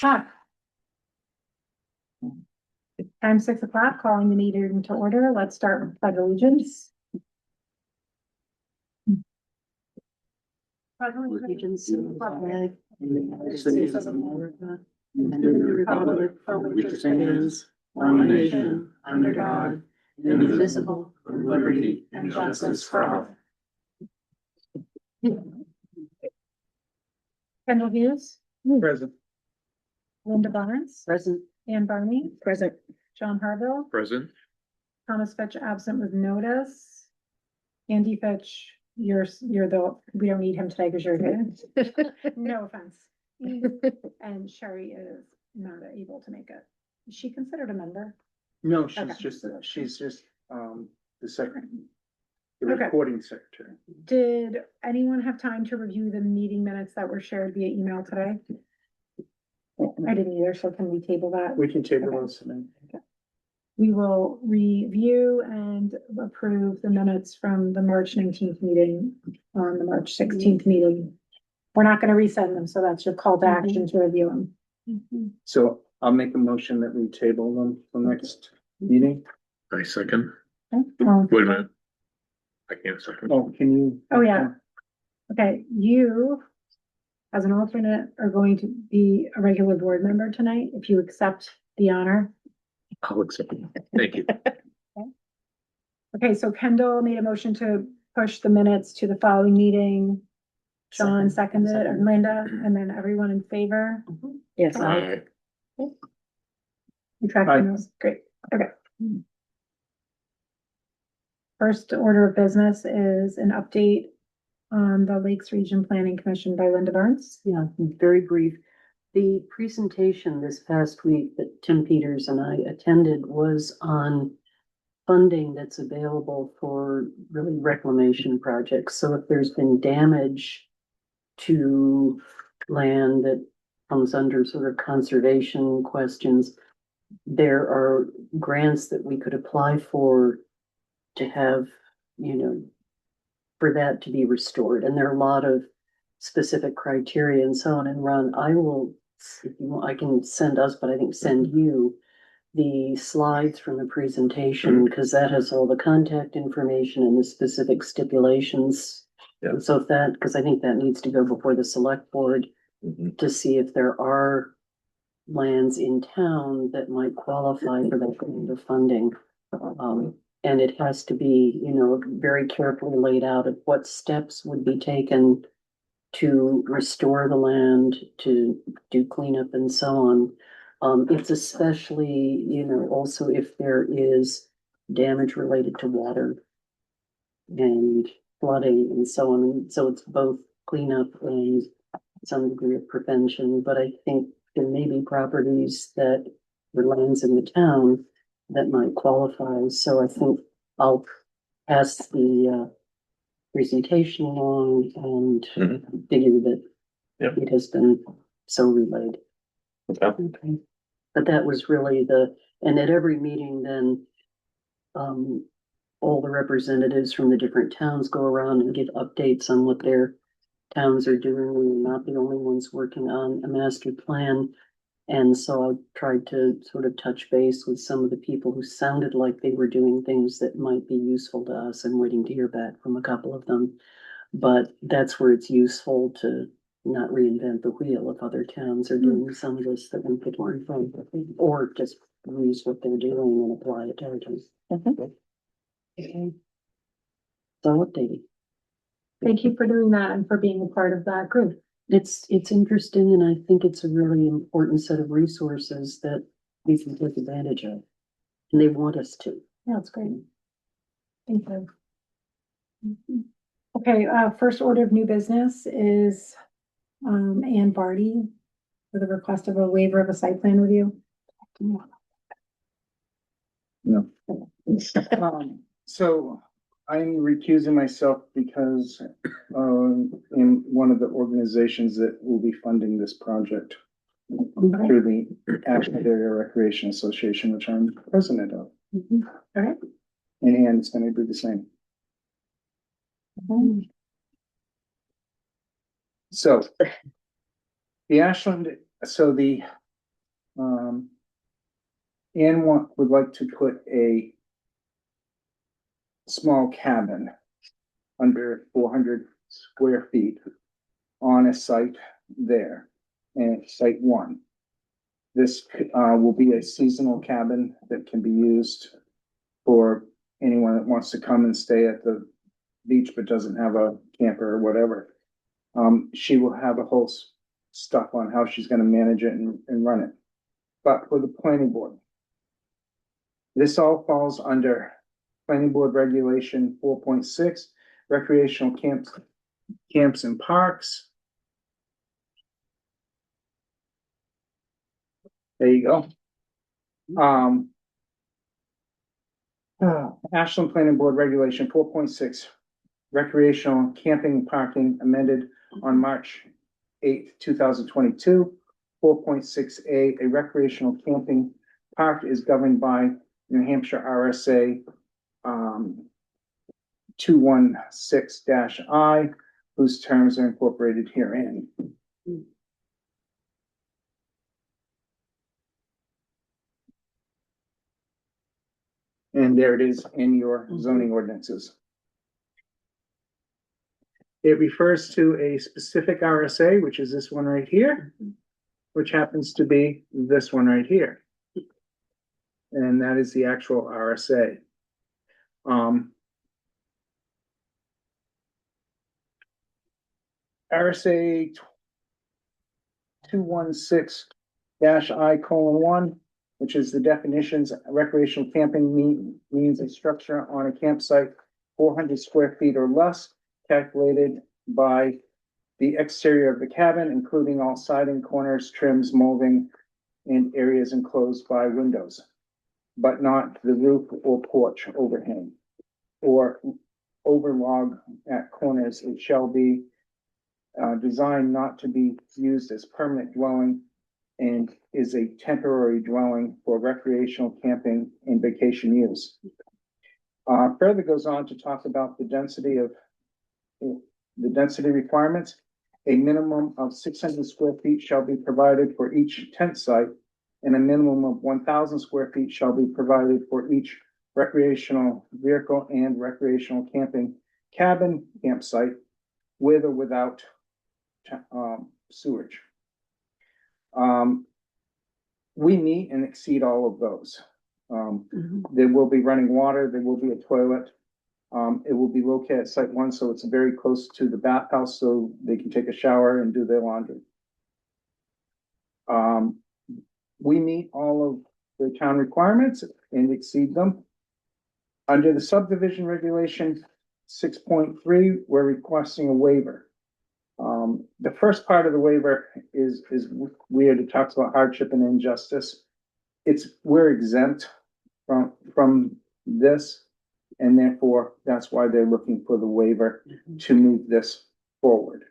Hi. Time 6 o'clock, calling the meeting to order. Let's start with pledge allegiance. Pledge Allegiance to the flag flag of the United States of America and to the republic for which it stands, one nation, under God, indivisible, with liberty and justice for all. Kendall Hughes, Present. Linda Barnes, Present. Ann Barney, Present. John Harville, Present. Thomas Fitch absent with notice. Andy Fitch, we don't need him today because you're here. No offense. And Sherry is not able to make it. Is she considered a member? No, Okay. she's just, the secretary, the Okay. recording secretary. Did anyone have time to review the meeting minutes that were shared via email today? I didn't either, so can we table that? We can table Okay. those tonight. We will review and approve the minutes from the March 19th meeting on the March 16th meeting. We're not gonna resend them, so that's your call to action to review them. So I'll make a motion that we table them for next meeting. I second. Okay. Wait a minute. I can't second. Oh, can you? Oh, yeah. Okay, you, as an alternate, are going to be a regular board member tonight, if you accept the honor. I'll accept it. Thank you. Okay, so Kendall made a motion to push the minutes to the following meeting. Sean seconded, and Linda, and then everyone in favor. Yes, Aye. You Aye. tracking those? Great, okay. First order of business is an update on the Lakes Region Planning Commission by Linda Barnes. yeah, very brief. The presentation this past week that Tim Peters and I attended was on funding that's available for really reclamation projects. So if there's been damage to land that comes under sort of conservation questions, there are grants that we could apply for to have, for that to be restored. And there are a lot of specific criteria and so on. And Ron, I will, if you want, I can send us, but I think send you the slides from the presentation, because that has all the contact information and the specific stipulations. Yeah. And so if that, because I think that needs to go before the select board Mhm. to see if there are lands in town that might qualify for that kind of funding. And it has to be, very carefully laid out of what steps would be taken to restore the land, to do cleanup and so on. It's especially, also if there is damage related to water and flooding and so on. And so it's both cleanup and some degree of prevention, but I think there may be properties that were lands in the town that might qualify. So I think I'll pass the presentation along and figure that Yep. it has been so relayed. Okay. Okay. But that was really and at every meeting then, all the representatives from the different towns go around and give updates on what their towns are doing. We're not the only ones working on a master plan. And so I tried to sort of touch base with some of the people who sounded like they were doing things that might be useful to us. I'm waiting to hear back from a couple of them. But that's where it's useful to not reinvent the wheel if other towns are doing some of this that we could learn from, or just use what they're doing and apply it to our towns. Okay. So updating. Thank you for doing that and for being a part of that group. It's interesting, and I think it's a really important set of resources that we can take advantage of. And they want us to. Yeah, that's great. Thank you. Okay, first order of new business is Ann Barty for the request of a waiver of a site plan review. No. So I'm recusing myself because in one of the organizations that will be funding this project through the Ashland Area Recreation Association, which I'm president of. Okay. And Ann is going to do the same. So the Anne would like to put a small cabin under 400 square feet on a site there, and it's site one. This will be a seasonal cabin that can be used for anyone that wants to come and stay at the beach but doesn't have a camper or whatever. She will have a whole stuff on how she's gonna manage it and run it. But for the planning board, this all falls under planning board regulation 4.6, recreational camps and parks. There you go. Ashland Planning Board Regulation 4.6, recreational camping and parking amended on March 8th, 2022. 4.6A, a recreational camping park is governed by New Hampshire RSA 216-I, whose terms are incorporated herein. And there it is in your zoning ordinances. It refers to a specific RSA, which is this one right here, which happens to be this one right here. And that is the actual RSA. RSA 216-I:1, which is the definitions. Recreational camping means a structure on a campsite 400 square feet or less, calculated by the exterior of the cabin, including all siding, corners, trims, molding, and areas enclosed by windows, but not the roof or porch overhang or overlog at corners. It shall be designed not to be used as permanent dwelling and is a temporary dwelling for recreational camping and vacation use. Further goes on to talk about the density requirements. A minimum of 600 square feet shall be provided for each tent site, and a minimum of 1,000 square feet shall be provided for each recreational vehicle and recreational camping cabin campsite, with or without sewage. We meet and exceed all of those. There will be running water, there will be a toilet. It will be located at site one, so it's very close to the bathhouse, so they can take a shower and do their laundry. We meet all of the town requirements and exceed them. Under the subdivision regulation 6.3, we're requesting a waiver. The first part of the waiver is weird. It talks about hardship and injustice. We're exempt from this, and therefore that's why they're looking for the waiver to move this forward.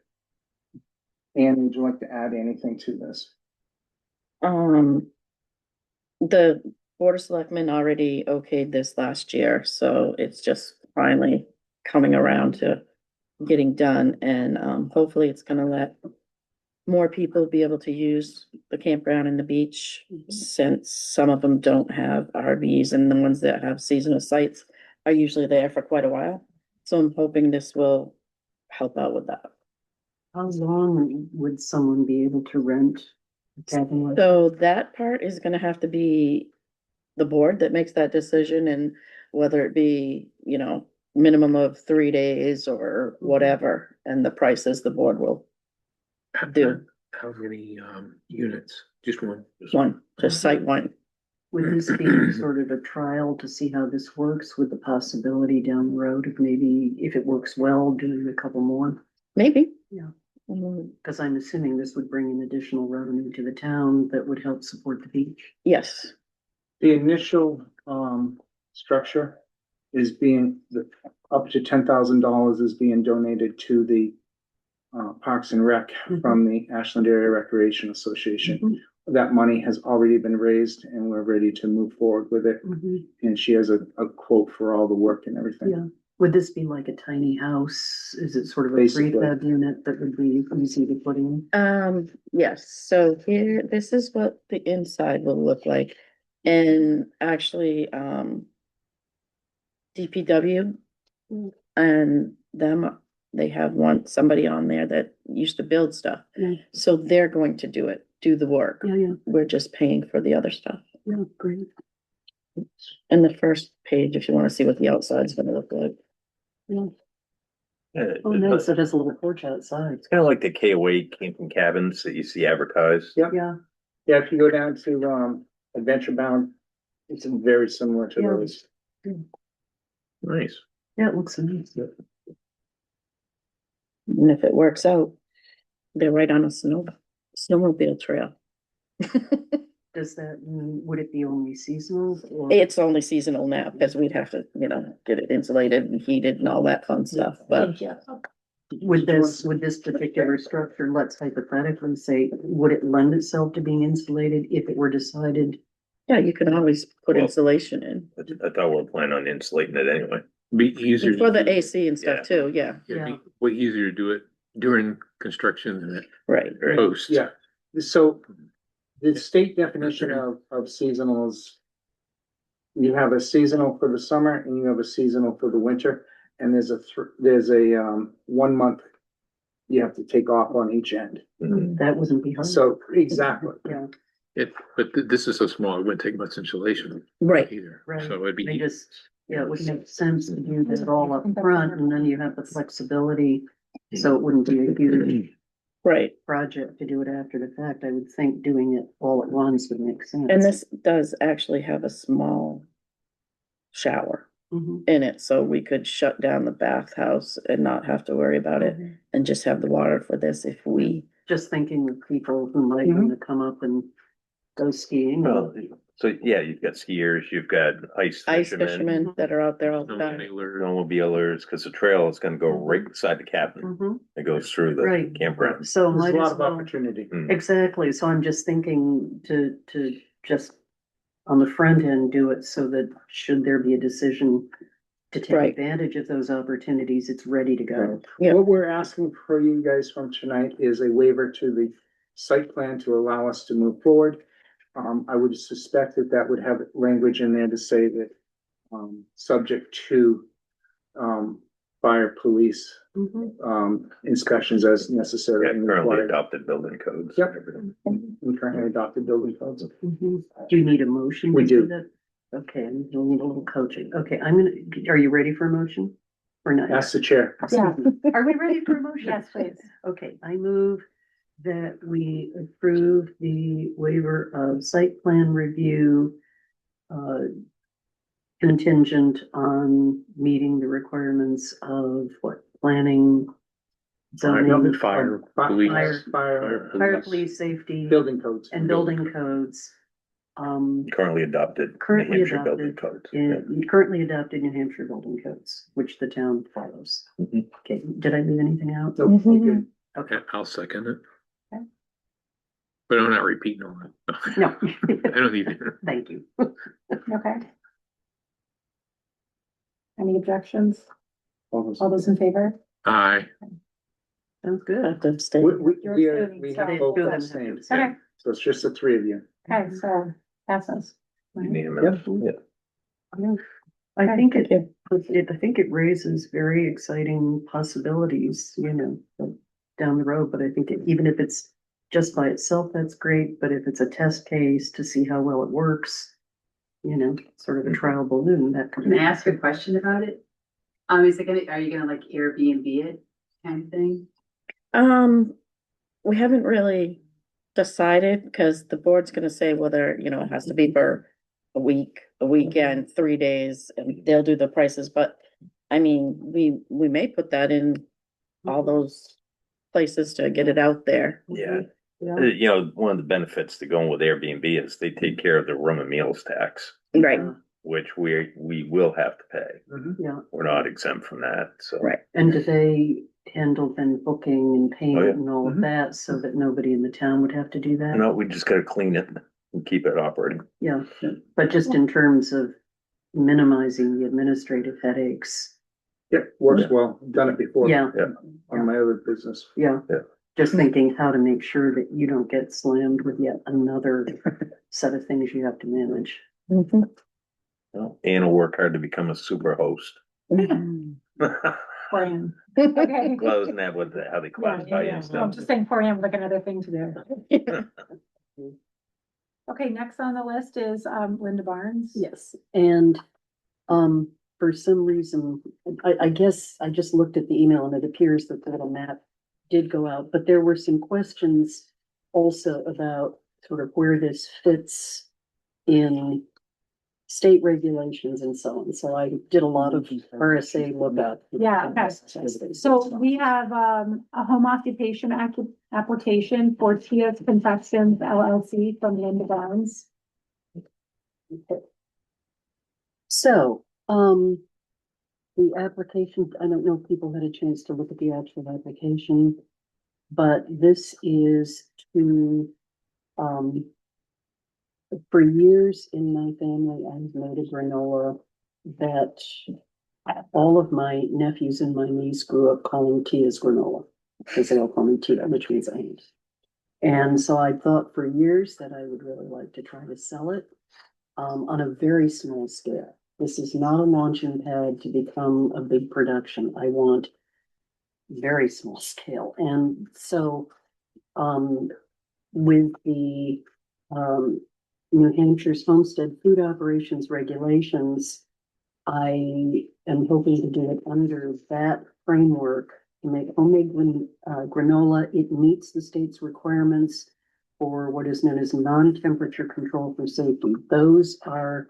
Anne, would you like to add anything to this? The Board of Selectmen already okayed this last year, so it's just finally coming around to getting done, and hopefully it's gonna let more people be able to use the campground and the beach, since some of them don't have RVs, and the ones that have seasonal sites are usually there for quite a while. So I'm hoping this will help out with that. How long would someone be able to rent a cabin like that? So that part is gonna have to be the board that makes that decision, and whether it be, minimum of 3 days or whatever, and the prices the board will do. How many units? Just one? Just site one. Would this be sort of a trial to see how this works, with the possibility down the road of maybe, if it works well, doing a couple more? Maybe. Yeah. Mm, Because I'm assuming this would bring in additional revenue to the town that would help support the beach. yes, The initial structure is being up to $10,000 is being donated to the Parks and Rec from the Ashland Area Recreation Association. That money has already been raised and we're ready to move forward with it. And she has a quote for all the work and everything. Yeah. Would this be like a tiny house? Is it sort of a Basically. prefab unit that would be easy to put in? Yes, so here, this is what the inside will look like. And actually, DPW and them, they have somebody on there that used to build stuff. Yeah. So they're going to do the work. Yeah, We're just paying for the other stuff. yeah, great. And the first page, if you wanna see what the outside's gonna look like. Oh, nice, it has a little porch outside. It's kind of like the KOA camping cabins that you see advertised. Yep. Yeah, Yeah, if you go down to, Adventure Bound, it's very similar to Yeah. those. Nice. yeah, it looks nice. And if it works out, they're right on a snowmobile trail. Does that, would it be only seasonal or? It's only seasonal now, because we'd have to, get it insulated and heated and all that fun stuff, but Would this particular structure, let's hypothetically say, would it lend itself to being insulated if it were decided? yeah, you can always put Well- insulation in. I thought we were planning on insulating it anyway. Be easier. For to the do- AC and stuff too, yeah, It'd be way easier to do it during construction than right. Right. post. Yeah, so the state definition of seasonals. You have a seasonal for the summer and you have a seasonal for the winter, and there's a 1 month. You have to take off on each end, Mhm. That wouldn't be hard. so exactly, Yeah, This is so small, it wouldn't take much insulation Right, either, Right. so it'd be. they just, yeah, it would make sense to do that all up front, and then you have the flexibility. So it wouldn't be a huge right. project to do it after the fact. I would think doing it all at once would make sense. And this does actually have a small shower Mhm. in it, so we could shut down the bathhouse and not have to worry about it and just have the water for this if we. Just thinking of people who might want to come up and go skiing. Well, so yeah, you've got skiers, you've got ice Ice fishermen, fishermen that are out there all the No time. trailer. snowmobilers, because the trail is gonna go right beside the cabin. Mhm. It goes through the Right. campground. So there's might a lot as of well. opportunity. Exactly, so I'm just thinking to just on the front end, do it so that should there be a decision to take Right. advantage of those opportunities, it's ready to go. Yeah. What we're asking for you guys from tonight is a waiver to the site plan to allow us to move forward. I would suspect that would have language in there to say that, subject to, fire, police, inspections as necessary. Yeah, and currently required. adopted building codes. Yep. And currently adopted building codes. Mhm. Do you need a motion? We to do. that? Okay, you'll need a little coaching. Okay, are you ready for a motion? Or not? Ask the chair. Yeah. Are we ready for a motion? Yes, please. Okay, I move that we approve the waiver of site plan review, contingent on meeting the requirements of what, planning, zoning, Fire, Fire, police. fire, police, safety, building codes. and building codes. Currently adopted. New Currently Hampshire building adopted, codes. Yeah. currently adopted New Hampshire building codes, which the town follows. Mhm. Okay, did I leave anything out? Nope, you're good. Okay, Yeah, I'll second it. Okay. But I'm not repeating all that. no, I don't need it. thank you. Okay. Any objections? All All those in favor? Aye. Sounds good. Have to stay. We have They both do have abstained, to- Okay, so it's just the three of you. okay, so passes. Unanimous. Yeah. I think Thank you. I think it raises very exciting possibilities, down the road, but I think even if it's just by itself, that's great, but if it's a test case to see how well it works, sort of a trial balloon, that could Can be. I ask a question about it? Is it gonna, are you gonna like Airbnb it kind of thing? We haven't really decided, because the board's gonna say whether, it has to be for a week, a weekend, 3 days, and they'll do the prices, but I mean, we may put that in all those places to get it out there. Yeah. Yeah. One of the benefits to going with Airbnb is they take care of the room and meals tax, Right, which we will have to pay. Yeah, We're not exempt from that, so. right. and do they handle then booking and Oh, yeah. payment and all of that, so that nobody in the town would have to do that? No, we just gotta clean it and keep it operating. Yeah, but just in terms of minimizing the administrative headaches, Yeah, works well, done it before. Yeah. On my other business. Yeah. Yeah. Just thinking how to make sure that you don't get slammed with yet another set of things you have to manage. Mhm. Ann will work hard to become a super host. Poor Ann. Okay. Well, isn't that what, how they classify you and I'm stuff? just saying poor Ann, like another thing to do. Okay, next on the list is Linda Barnes. Yes, and, for some reason, I guess I just looked at the email and it appears that the little map did go out, but there were some questions also about sort of where this fits in state regulations and so on. So I did a lot of RSA lookup. Yeah, okay. So we have a home occupation application for Tia's Confections LLC from Linda Barnes. So, the application, I don't know if people had a chance to look at the actual application, but this is to, for years in my family, I've made a granola that all of my nephews and my niece grew up calling Tia's granola, because they all call me Tia, which means aunt. And so I thought for years that I would really like to try to sell it, on a very small scale. This is not a launching pad to become a big production. I want very small scale. And so, with the, New Hampshire's homestead food operations regulations, I am hoping to do it under that framework to make homemade granola. It meets the state's requirements for what is known as non-temperature control for safety. Those are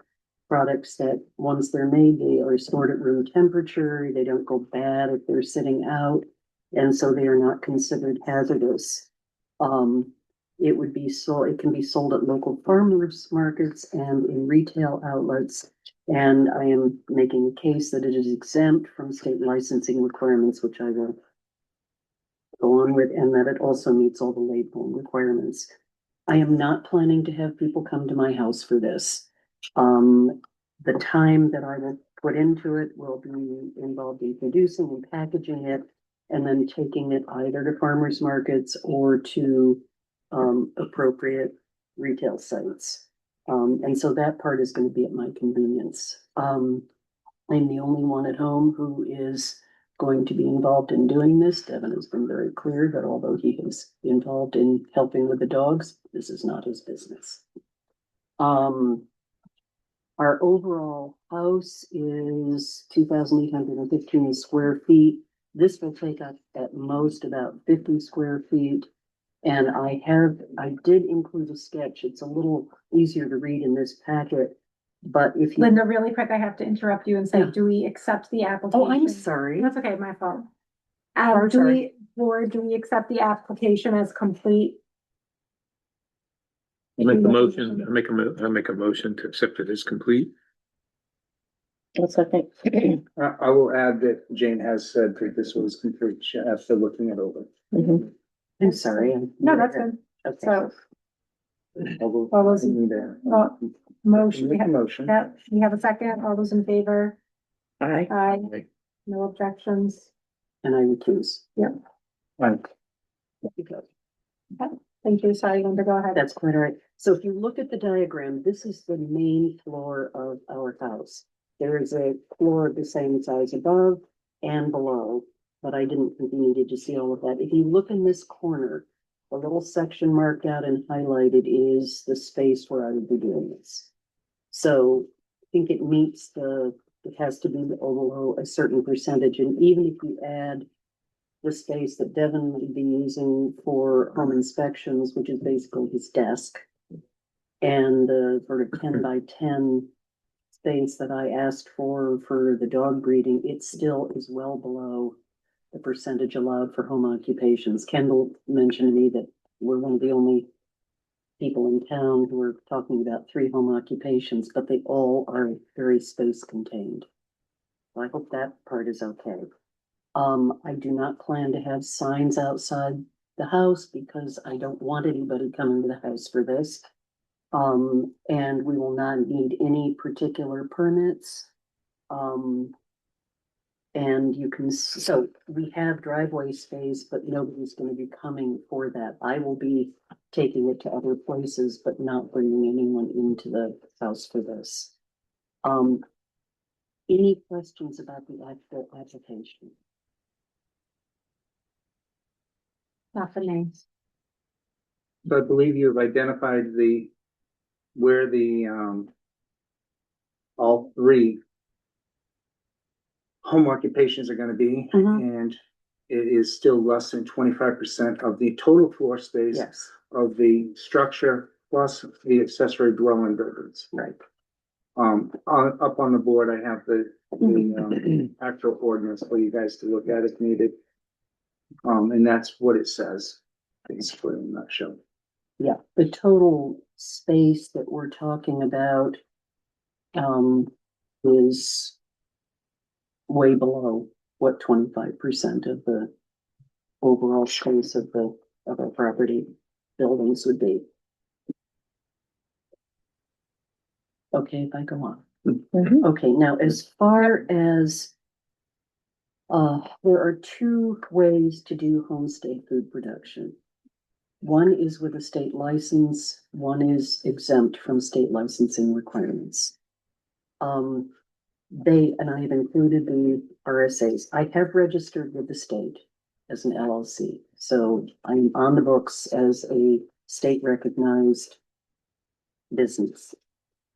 products that, once they're made, they are stored at room temperature. They don't go bad if they're sitting out, and so they are not considered hazardous. It would be sold, it can be sold at local farmers markets and in retail outlets. And I am making a case that it is exempt from state licensing requirements, which I will go on with, and that it also meets all the labeling requirements. I am not planning to have people come to my house for this. The time that I will put into it will be involved in producing and packaging it, and then taking it either to farmers markets or to appropriate retail sites. And so that part is gonna be at my convenience. I'm the only one at home who is going to be involved in doing this. Devin has been very clear that although he is involved in helping with the dogs, this is not his business. Our overall house is 2,815 square feet. This will take up at most about 50 square feet. And I did include a sketch. It's a little easier to read in this packet, but if you. Linda, really quick, I have to interrupt you and say, Yeah. do we accept the application? Oh, I'm sorry. That's okay, my fault. I'm sorry. Do we accept the application as complete? I make a motion, I make a motion to accept it as complete. What's that thing? I will add that Jane has said that this was complete after looking it over. Mhm. I'm sorry. No, that's good. Okay. So, Although All those I in- need a- motion, Make a motion. yeah, we have a second. All those in favor? Aye. Aye. No objections. And I recuse. Right. Thank you. Sorry, Linda, go ahead. That's quite all right. So if you look at the diagram, this is the main floor of our house. There is a floor the same size above and below, but I didn't think you needed to see all of that. If you look in this corner, the little section marked out and highlighted is the space where I would be doing this. So I think it meets it has to be below a certain percentage, and even if you add the space that Devin would be using for home inspections, which is basically his desk, and the sort of 10 by 10 space that I asked for the dog breeding, it still is well below the percentage allowed for home occupations. Kendall mentioned to me that we're one of the only people in town who are talking about 3 home occupations, but they all are very space contained. So I hope that part is okay. I do not plan to have signs outside the house because I don't want anybody coming to the house for this. And we will not need any particular permits. And you can, so we have driveway space, but nobody's gonna be coming for that. I will be taking it to other places, but not bringing anyone into the house for this. Any questions about the actual application? Not the names. So I believe you've identified where all three home occupations are gonna be, Mhm. and it is still less than 25% of the total floor space Yes, of the structure plus the accessory dwelling buildings. right. Up on the board, I have the actual ordinance for you guys to look at if needed. And that's what it says, basically in a nutshell. Yeah, the total space that we're talking about is way below what 25% of the overall space of our property buildings would be. Okay, if I go on. Okay, now as far as there are two ways to do homestay food production. One is with a state license, one is exempt from state licensing requirements. And I have included the RSAs. I have registered with the state as an LLC, so I'm on the books as a state recognized business.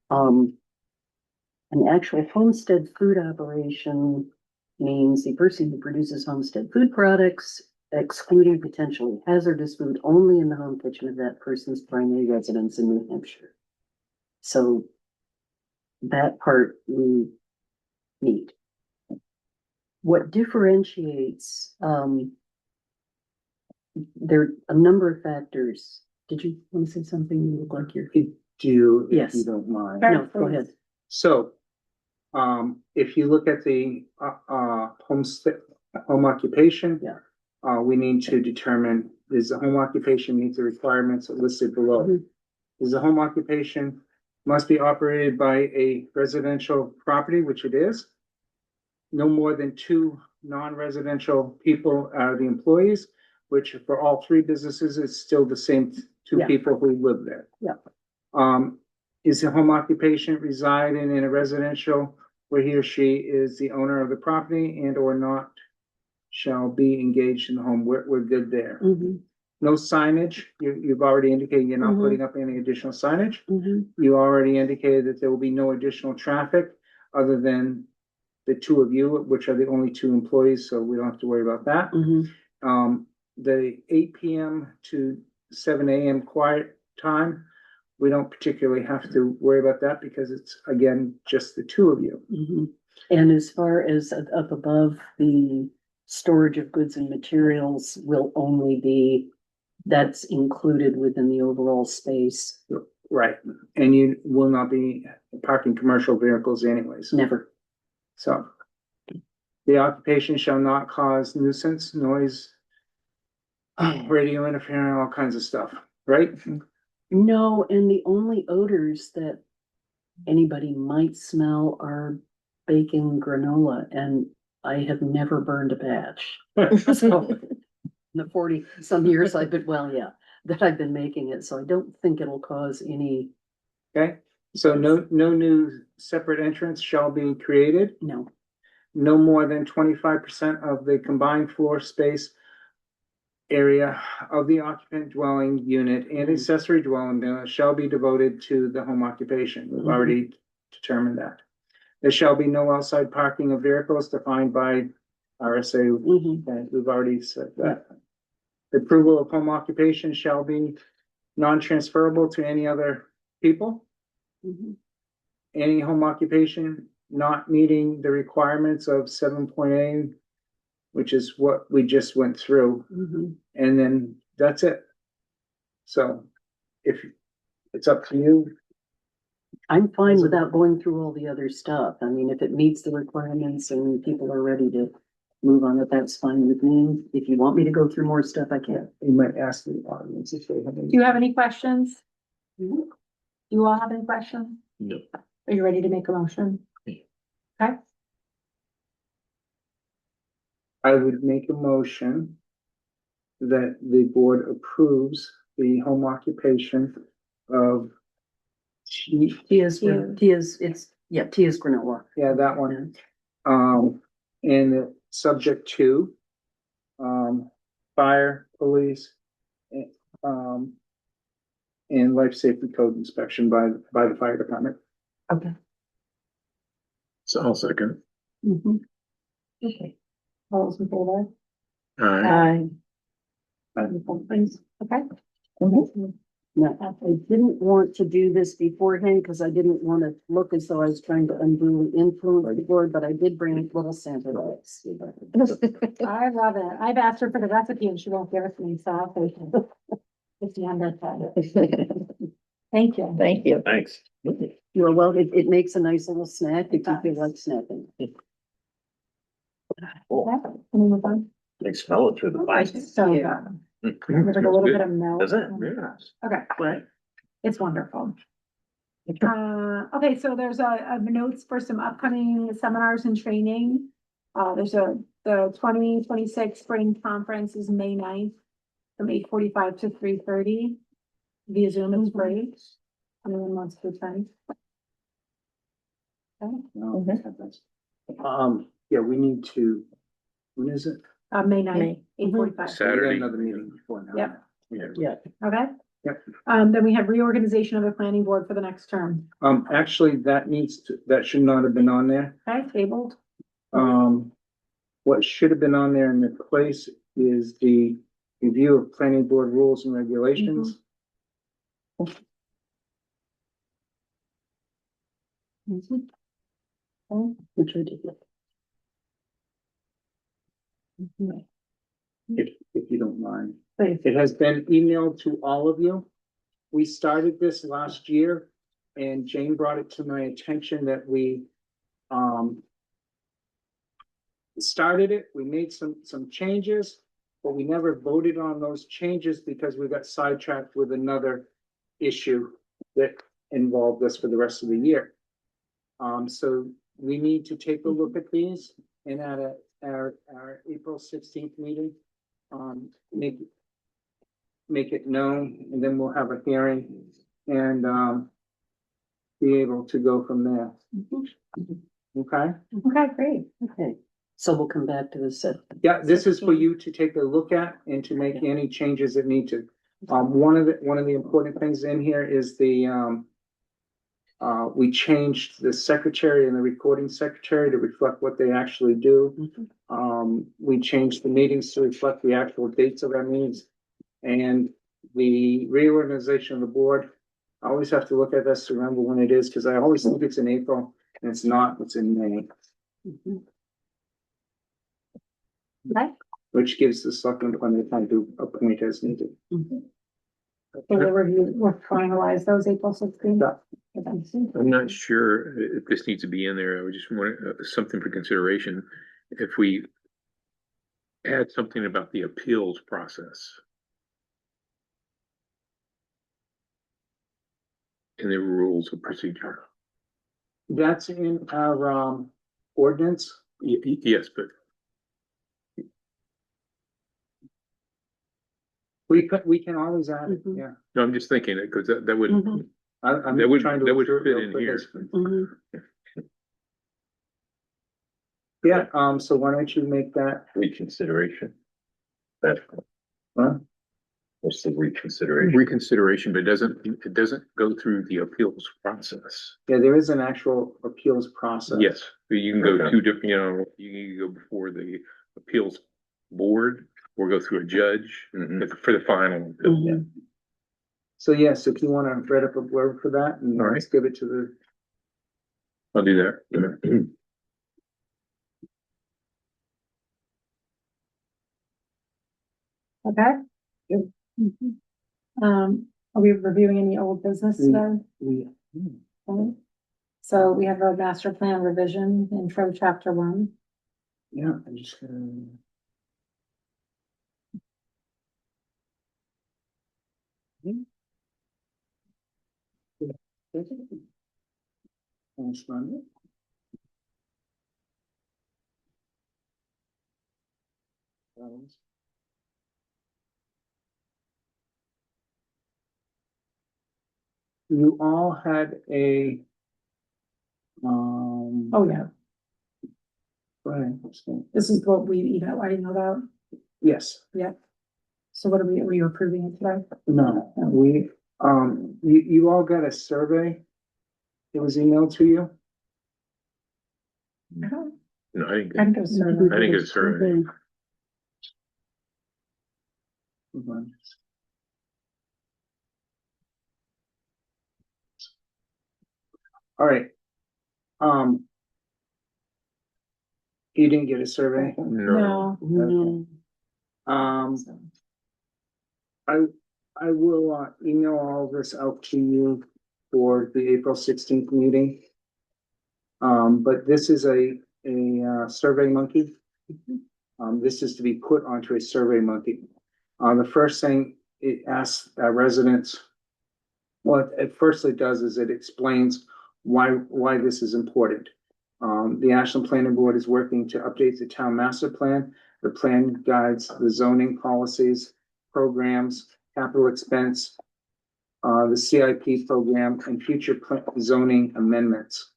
An actual homestead food operation means the person who produces homestead food products, excluding potentially hazardous food, only in the home kitchen of that person's primary residence in New Hampshire. So that part we need. What differentiates, there are a number of factors. Did you want to say something? You look like you're. Do, if Yes. you don't mind. No, go ahead. So, if you look at the, homestead, home occupation. Yeah. We need to determine, does the home occupation meet the requirements listed below? Mhm. Is the home occupation must be operated by a residential property, which it is. No more than two non-residential people are the employees, which for all three businesses is still the same two Yeah. people who live there. Yeah. Is the home occupation residing in a residential where he or she is the owner of the property and or not shall be engaged in the home? We're good there. Mhm, No signage. You've already indicated you're not Mhm. putting up any additional signage. mhm, You already indicated that there will be no additional traffic other than the two of you, which are the only two employees, so we don't have to worry about that. mhm. The 8 p.m. to 7 a.m. quiet time, we don't particularly have to worry about that because it's, again, just the two of you. Mhm. And as far as up above, the storage of goods and materials will only be, that's included within the overall space, Right, and you will not be parking commercial vehicles anyways. never. So. The occupation shall not cause nuisance, noise, radio interference, all kinds of stuff, right? No, and the only odors that anybody might smell are bacon granola, and I have never burned a batch. So, in the 40 some years I've been, well, yeah, that I've been making it, so I don't think it'll cause any, Okay, so no new separate entrance shall be created. no. No more than 25% of the combined floor space area of the occupant dwelling unit and accessory dwelling unit shall be devoted to the home occupation. We've already determined that. There shall be no outside parking of vehicles defined by RSA. Mhm. Okay, we've already said that. The approval of home occupation shall be non-transferable to any other people. Mhm. Any home occupation not meeting the requirements of 7.8, which is what we just went through, Mhm. and then that's it. So if it's up to you, I'm fine without going through all the other stuff. I mean, if it meets the requirements and people are ready to move on it, that's fine with me. If you want me to go through more stuff, I can. you might ask the audience if they have any. Do you have any questions? Do you all have any questions? No. Are you ready to make a motion? Yeah. Okay. I would make a motion that the board approves the home occupation of Tia's, Tia's granola. yeah, that one. And subject to, fire, police, and, and life safety code inspection by the fire department. Okay. So I'll second. Mhm. Okay. All those in favor? Aye. Please, okay. No, I didn't want to do this beforehand because I didn't want to look as though I was trying to unduly influence the board, but I did bring little sample bags. I love it. I've asked her for the recipe and she won't give it to me, so I'll take it. It's wonderful. Thank you. Thank you. Thanks. Well, it makes a nice little snack if you feel like snacking. Okay, can we move on? They smell it through the pipe. So good. With like a little bit of milk. Does it? Oh my Yeah. gosh. Okay, What? it's wonderful. Okay, so there's a notes for some upcoming seminars and training. The 2026 spring conference is May 9th from 8:45 to 3:30 via Zoom. It's free. Anyone wants to attend? Okay, No. Yeah, we need to, when is it? May 9th, May. 8:45. We got Saturday. another meeting before now. Yep. Yeah. Okay. Yep. Then we have reorganization of the planning board for the next term. Actually, that should not have been on there. Okay, tabled. What should have been on there in the place is the review of planning board rules and regulations. Which I did. If you don't mind. Please. It has been emailed to all of you. We started this last year and Jane brought it to my attention that we, started it, we made some changes, but we never voted on those changes because we got sidetracked with another issue that involved us for the rest of the year. So we need to take a look at these and at our April 16th meeting, make it known, and then we'll have a hearing and, be able to go from there. Okay? Okay, great. Okay, so we'll come back to this. Yeah, this is for you to take a look at and to make any changes that need to. One of the important things in here is we changed the secretary and the recording secretary to reflect what they actually do. We changed the meetings to reflect the actual dates of our meetings. And the reorganization of the board, I always have to look at this to remember when it is, because I always think it's in April, and it's not, it's in May. Okay. Which gives the selectmen plenty of time to appoint as needed. So we'll review, we'll finalize those April 16th. I'm not sure if this needs to be in there. I would just want something for consideration. If we add something about the appeals process in the rules of procedure. That's in our ordinance. Yes, but We can always add it, Mhm. yeah. no, I'm just thinking it because that would, Mhm. I'm That would- trying to that would look through it fit real in quick here. as- Mhm. Yeah, so why don't you make that, Reconsideration. That's, huh? what's the reconsideration? reconsideration, but it doesn't go through the appeals process. Yeah, there is an actual appeals process. Yes, but you can go Okay. two different, you can go before the appeals board or go through a judge Mhm. for the final. Mhm. So yes, if you wanna write up a blurb for that and All right. let's give it to the, I'll do that. Okay. Are we reviewing any old business today? Okay. So we have a master plan revision intro chapter 1. yeah, I'm just gonna. That's fine. You all had a. Oh, yeah, Right, this is what we emailed about. yes, Yeah. So what were you approving it today? no, you all got a survey. It was emailed to you. I don't, No, I didn't I get, think it was survey. I think it's survey. All right. You didn't get a survey? No. No. Um, I will email all this out to you for the April 16th meeting. But this is a Survey Monkey. This is to be put onto a Survey Monkey. The first thing it asks residents, what at first it does is it explains why this is important. The Ashland Planning Board is working to update the town master plan. The plan guides the zoning policies, programs, capital expense, the CIP program, and future zoning amendments.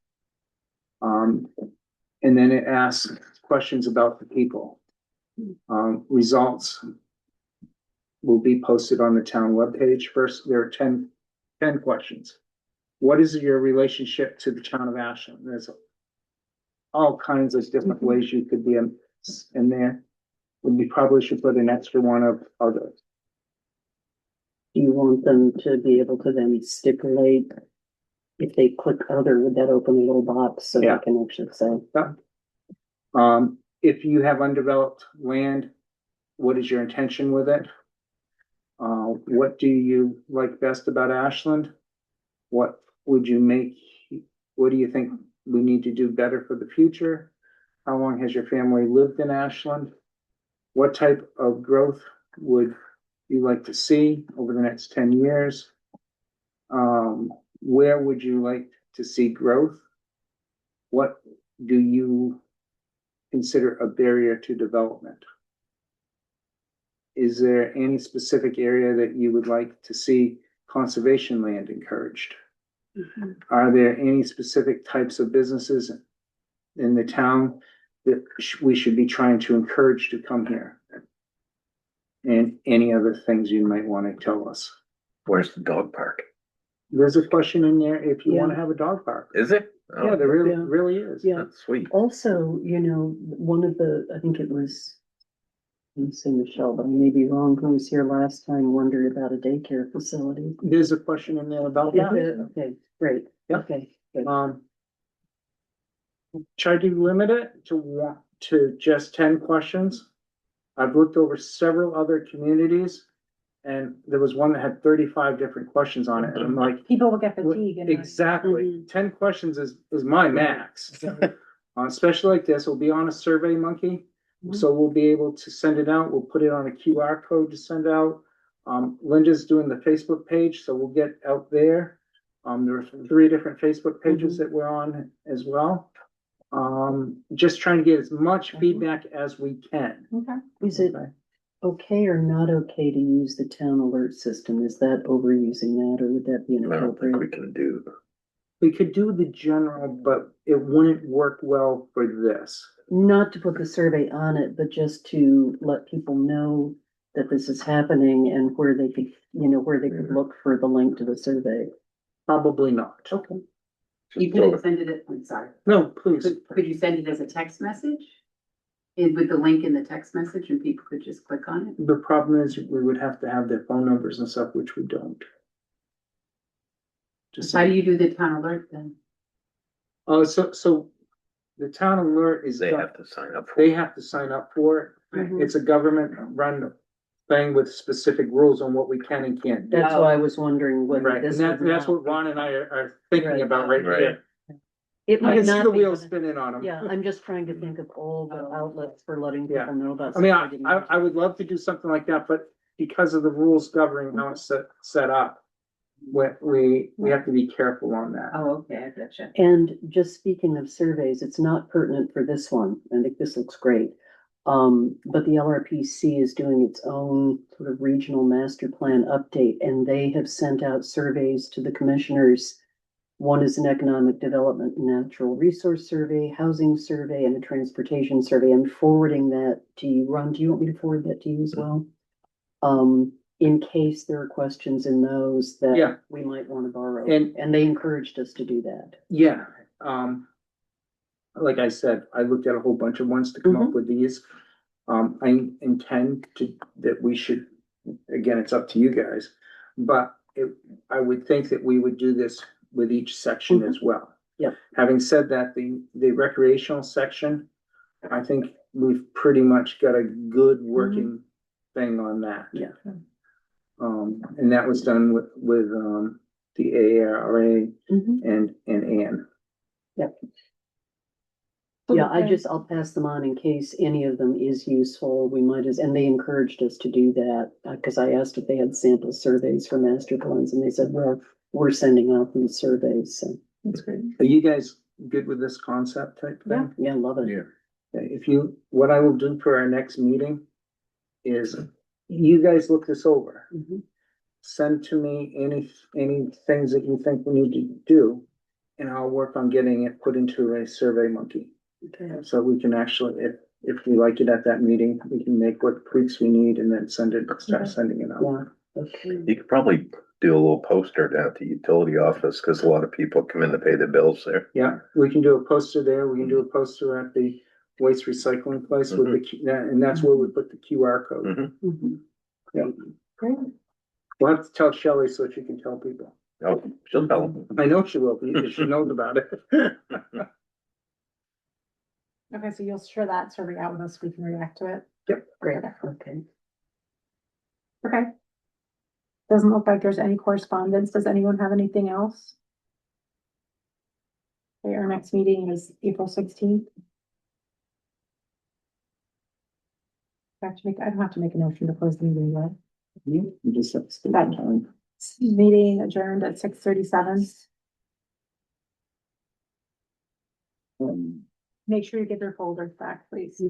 And then it asks questions about the people. Results will be posted on the town webpage. First, there are 10 questions. What is your relationship to the town of Ashland? There's all kinds of different ways you could be in there. We probably should put an extra one of other. Do you want them to be able to then stipulate if they click other, would that open a little box so they Yeah. can actually say? If you have undeveloped land, what is your intention with it? What do you like best about Ashland? What would you make, what do you think we need to do better for the future? How long has your family lived in Ashland? What type of growth would you like to see over the next 10 years? Where would you like to see growth? What do you consider a barrier to development? Is there any specific area that you would like to see conservation land encouraged? Are there any specific types of businesses in the town that we should be trying to encourage to come here? And any other things you might want to tell us? Where's the dog park? There's a question in there if you want to Yeah. have a dog park. Is it? Oh, Yeah, there Yeah. really is. Yeah. That's sweet. Also, you know, one of the, I think it was, let's see, Michelle, but I may be wrong, who was here last time, wondered about a daycare facility. There's a question in there about Is that. there? Okay, great. Yeah. Okay, good. Try to limit it to just 10 questions. I've looked over several other communities and there was one that had 35 different questions on it. And I'm like, People will get fatigued and. exactly, 10 questions is my max. Especially like this, we'll be on a Survey Monkey. So we'll be able to send it out. We'll put it on a QR code to send out. Linda's doing the Facebook page, so we'll get out there. There are 3 different Facebook pages that we're on as well. Just trying to get as much feedback as we can. Okay. Is it okay or not okay to use the town alert system? Is that overusing that or would that be I don't think we inappropriate? can do. We could do the general, but it wouldn't work well for this. Not to put the survey on it, but just to let people know that this is happening and where they could, you know, where they could look for the link to the survey. Probably not. Okay. You couldn't send it, I'm sorry, No, please. could you send it as a text message? With the link in the text message and people could just click on it? The problem is we would have to have their phone numbers and stuff, which we don't. Just How do you do the town alert then? so the town alert is, They have to sign up for they it. have to sign up for it. Mhm. It's a government run thing with specific rules on what we can and can't do. That's why I was wondering whether Right, and this. that's what Ron and I are thinking Right. about right Right. here. It I might can see not the be, wheels but- spinning on them. Yeah, I'm just trying to think of all the outlets for letting Yeah. people know about. I mean, something they didn't I would love to do something like that, but because of the rules governing how it's set up, we have to be careful on that. Oh, okay, I gotcha. And just speaking of surveys, it's not pertinent for this one. I think this looks great. But the LRPC is doing its own sort of regional master plan update, and they have sent out surveys to the commissioners. One is an economic development and natural resource survey, housing survey, and a transportation survey. I'm forwarding that to you. Ron, do you want me to forward that to you as well? In case there are questions in those Yeah. that we might want to borrow, And- and they encouraged us to do that. Yeah, like I said, I looked at a whole bunch of ones to come up with these. I intend that we should, again, it's up to you guys, but I would think that we would do this with each section as well. Yep. Having said that, the recreational section, I think we've pretty much got a good working thing on that. Yeah. And that was done with the ARA Mhm. and Ann. Yeah, I'll pass them on in case any of them is useful. We might and they encouraged us to do that, cause I asked if they had sample surveys for master plans and they said, well, we're sending out these surveys, so. That's great. Are you guys good with this concept type thing? Yeah, love it. Yeah. Okay, what I will do for our next meeting is you guys look this over. Mhm. Send to me any things that you think we need to do. And I'll work on getting it put into a Survey Monkey. Okay. So we can actually, if we like it at that meeting, we can make what tweaks we need and then start sending it out. Yeah, okay. You could probably do a little poster down at the utility office, cause a lot of people come in to pay the bills there. Yeah, we can do a poster there. We can do a poster at the waste recycling place with and that's where we put the QR code. Mhm. Mhm. Yeah. Great. We'll have to tell Shelley so she can tell people. Oh, she'll tell them. I know she will, because she knows about it. Okay, so you'll share that survey out with us, we can react to it. Yep. Great, okay. Okay. Doesn't look like there's any correspondence. Does anyone have anything else? Okay, our next meeting is April 16th. I don't have to make a motion to close the meeting, right? You just have to stay on time. Meeting adjourned at 6:37. Make sure you get their folders back, please.